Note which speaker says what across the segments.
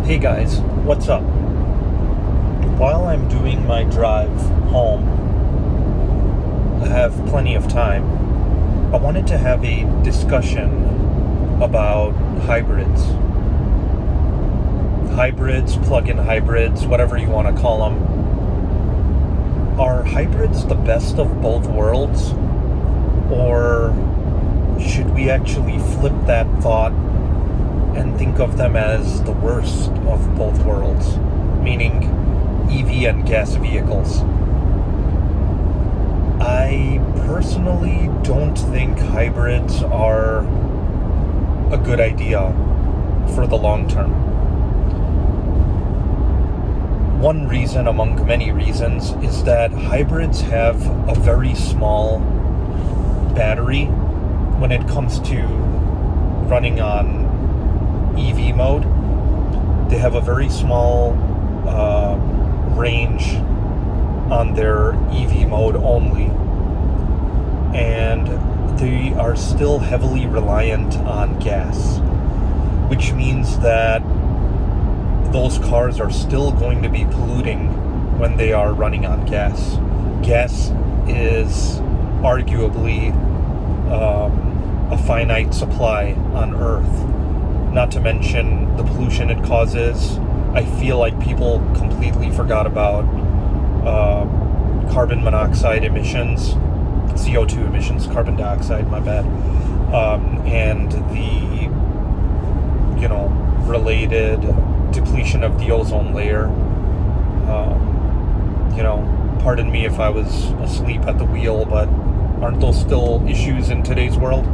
Speaker 1: Hey guys, what's up? While I'm doing my drive home, I have plenty of time. I wanted to have a discussion about hybrids. Hybrids, plug-in hybrids, whatever you want to call them. Are hybrids the best of both worlds? Or should we actually flip that thought and think of them as the worst of both worlds, meaning EV and gas vehicles? I personally don't think hybrids are a good idea for the long term. One reason among many reasons is that hybrids have a very small battery when it comes to running on EV mode. They have a very small range on their EV mode only, and they are still heavily reliant on gas, which means that those cars are still going to be polluting when they are running on gas. Gas is arguably a finite supply on Earth. Not to mention the pollution it causes. I feel like people completely forgot about carbon monoxide emissions, CO2 emissions, carbon dioxide, my bad, and the, related depletion of the ozone layer. Pardon me if I was asleep at the wheel, but aren't those still issues in today's world?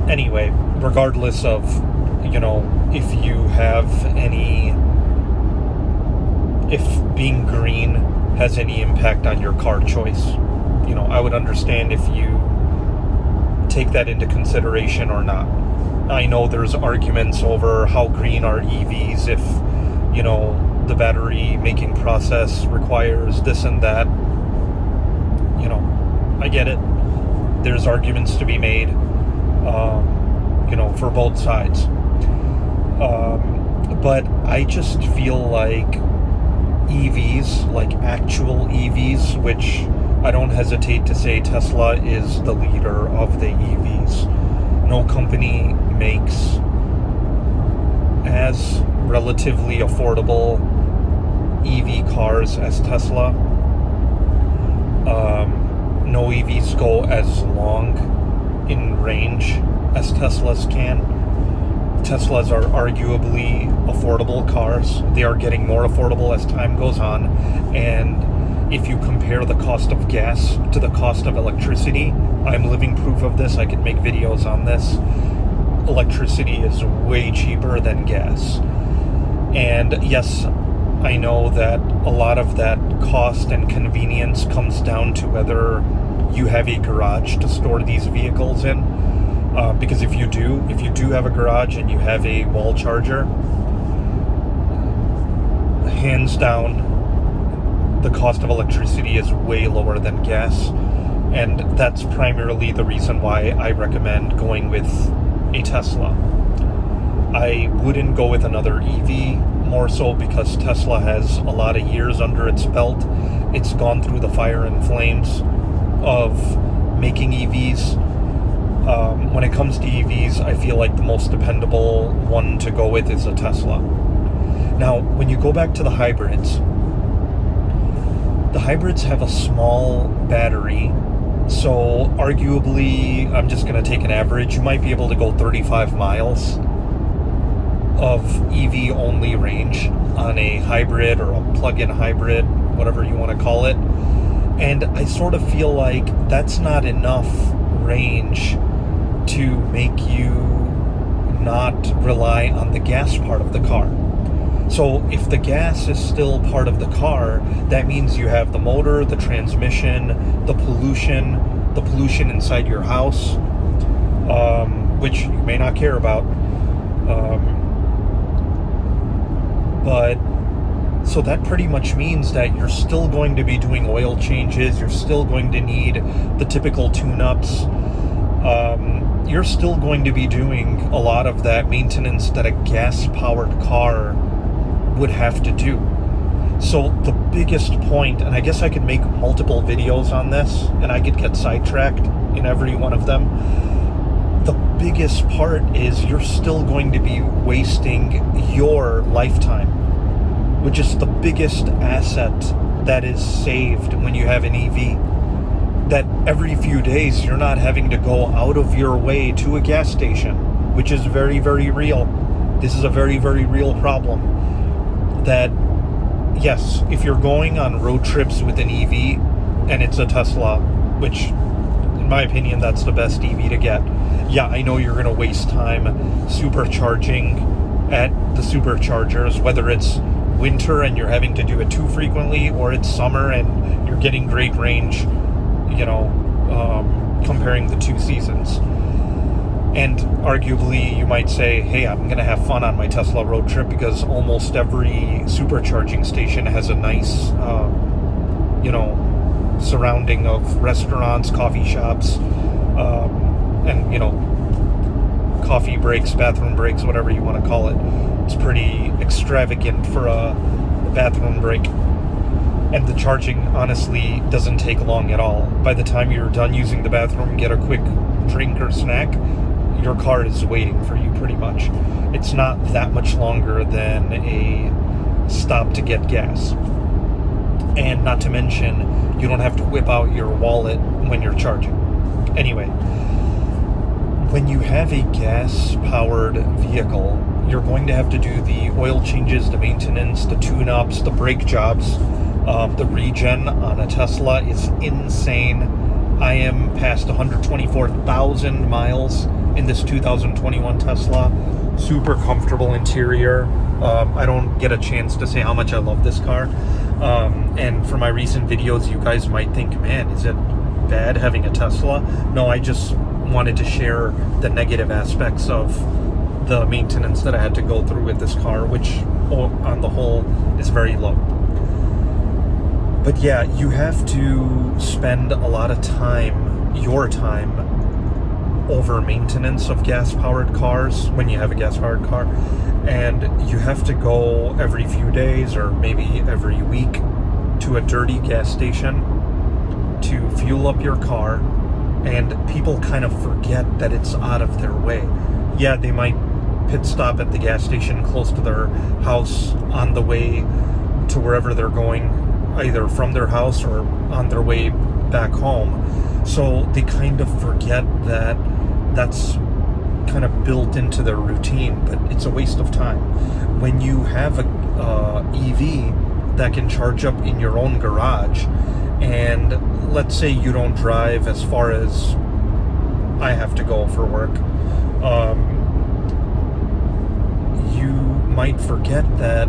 Speaker 1: Anyway, regardless of, if you have if being green has any impact on your car choice, I would understand if you take that into consideration or not. I know there's arguments over how green are EVs if, the battery making process requires this and that. I get it. There's arguments to be made, for both sides. But I just feel like EVs, like actual EVs, which I don't hesitate to say Tesla is the leader of the EVs. No company makes as relatively affordable EV cars as Tesla. No EVs go as long in range as Teslas can. Teslas are arguably affordable cars. They are getting more affordable as time goes on. And if you compare the cost of gas to the cost of electricity, I'm living proof of this. I could make videos on this. Electricity is way cheaper than gas. And yes, I know that a lot of that cost and convenience comes down to whether you have a garage to store these vehicles in. Because if you do have a garage and you have a wall charger, hands down, the cost of electricity is way lower than gas. And that's primarily the reason why I recommend going with a Tesla. I wouldn't go with another EV, more so because Tesla has a lot of years under its belt. It's gone through the fire and flames of making EVs. When it comes to EVs, I feel like the most dependable one to go with is a Tesla. Now, when you go back to the hybrids have a small battery, so arguably, I'm just going to take an average, you might be able to go 35 miles of EV-only range on a hybrid or a plug-in hybrid, whatever you want to call it. And I sort of feel like that's not enough range to make you not rely on the gas part of the car. So if the gas is still part of the car, that means you have the motor, the transmission, the pollution inside your house, which you may not care about. But so that pretty much means that you're still going to be doing oil changes. You're still going to need the typical tune-ups. you're still going to be doing a lot of that maintenance that a gas-powered car would have to do. So the biggest point, and I guess I could make multiple videos on this, and I could get sidetracked in every one of them. The biggest part is you're still going to be wasting your lifetime, which is the biggest asset that is saved when you have an EV. That every few days you're not having to go out of your way to a gas station, which is very, very real. This is a very, very real problem. That, yes, if you're going on road trips with an EV and it's a Tesla, which in my opinion that's the best EV to get, yeah, I know you're going to waste time supercharging at the superchargers, whether it's winter and you're having to do it too frequently, or it's summer and you're getting great range, comparing the two seasons. And arguably you might say, hey, I'm going to have fun on my Tesla road trip because almost every supercharging station has a nice, surrounding of restaurants, coffee shops, and, coffee breaks, bathroom breaks, whatever you want to call it. It's pretty extravagant for a bathroom break. And the charging, honestly, doesn't take long at all. By the time you're done using the bathroom, get a quick drink or snack, your car is waiting for you pretty much. It's not that much longer than a stop to get gas. And not to mention, you don't have to whip out your wallet when you're charging. Anyway, when you have a gas-powered vehicle, you're going to have to do the oil changes, the maintenance, the tune-ups, the brake jobs. The regen on a Tesla is insane. I am past 124,000 miles in this 2021 Tesla. Super comfortable interior. I don't get a chance to say how much I love this car. And for my recent videos, you guys might think, man, is it bad having a Tesla? No, I just wanted to share the negative aspects of the maintenance that I had to go through with this car, which on the whole is very low. But yeah, you have to spend a lot of time, your time, over maintenance of gas-powered cars when you have a gas-powered car. And you have to go every few days or maybe every week to a dirty gas station to fuel up your car. And people kind of forget that it's out of their way. Yeah, they might pit stop at the gas station close to their house on the way to wherever they're going, either from their house or on their way back home. So they kind of forget that that's kind of built into their routine, but it's a waste of time. When you have a EV that can charge up in your own garage, and let's say you don't drive as far as I have to go for work, you might forget that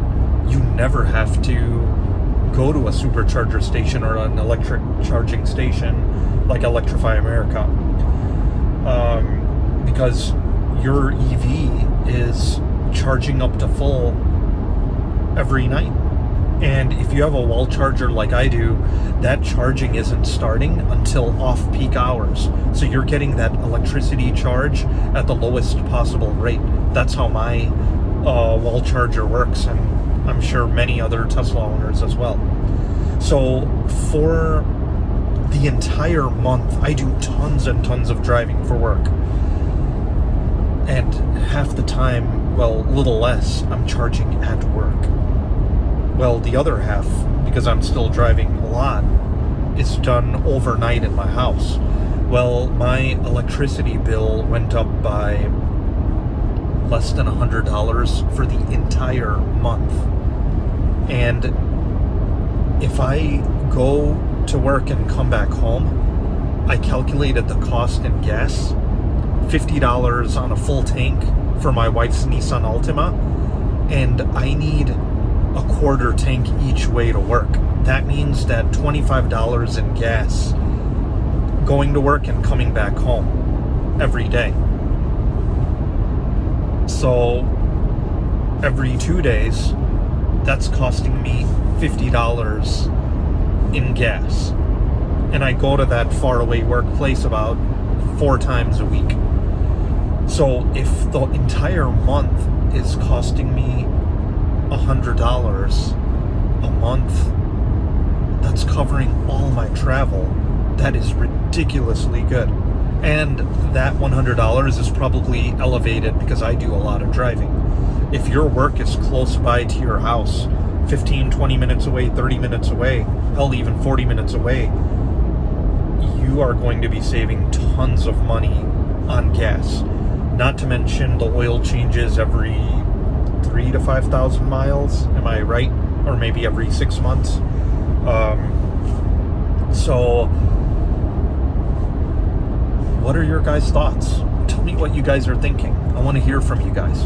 Speaker 1: you never have to go to a supercharger station or an electric charging station like Electrify America, because your EV is charging up to full every night. And if you have a wall charger like I do, that charging isn't starting until off-peak hours. So you're getting that electricity charge at the lowest possible rate. That's how my wall charger works, and I'm sure many other Tesla owners as well. So for the entire month, I do tons and tons of driving for work. And half the time, well, a little less, I'm charging at work. Well, the other half, because I'm still driving a lot, is done overnight in my house. Well, my electricity bill went up by less than $100 for the entire month. And if I go to work and come back home, I calculated the cost in gas, $50 on a full tank for my wife's Nissan Altima, and I need a quarter tank each way to work. That means that $25 in gas going to work and coming back home every day. So every 2 days, that's costing me $50 in gas. And I go to that faraway workplace about 4 times a week. So if the entire month is costing me $100 a month, that's covering all my travel. That is ridiculously good. And that $100 is probably elevated because I do a lot of driving. If your work is close by to your house, 15, 20 minutes away, 30 minutes away, hell, even 40 minutes away, you are going to be saving tons of money on gas. Not to mention the oil changes every 3,000 to 5,000 miles. Am I right? Or maybe every 6 months. So what are your guys' thoughts? Tell me what you guys are thinking. I want to hear from you guys.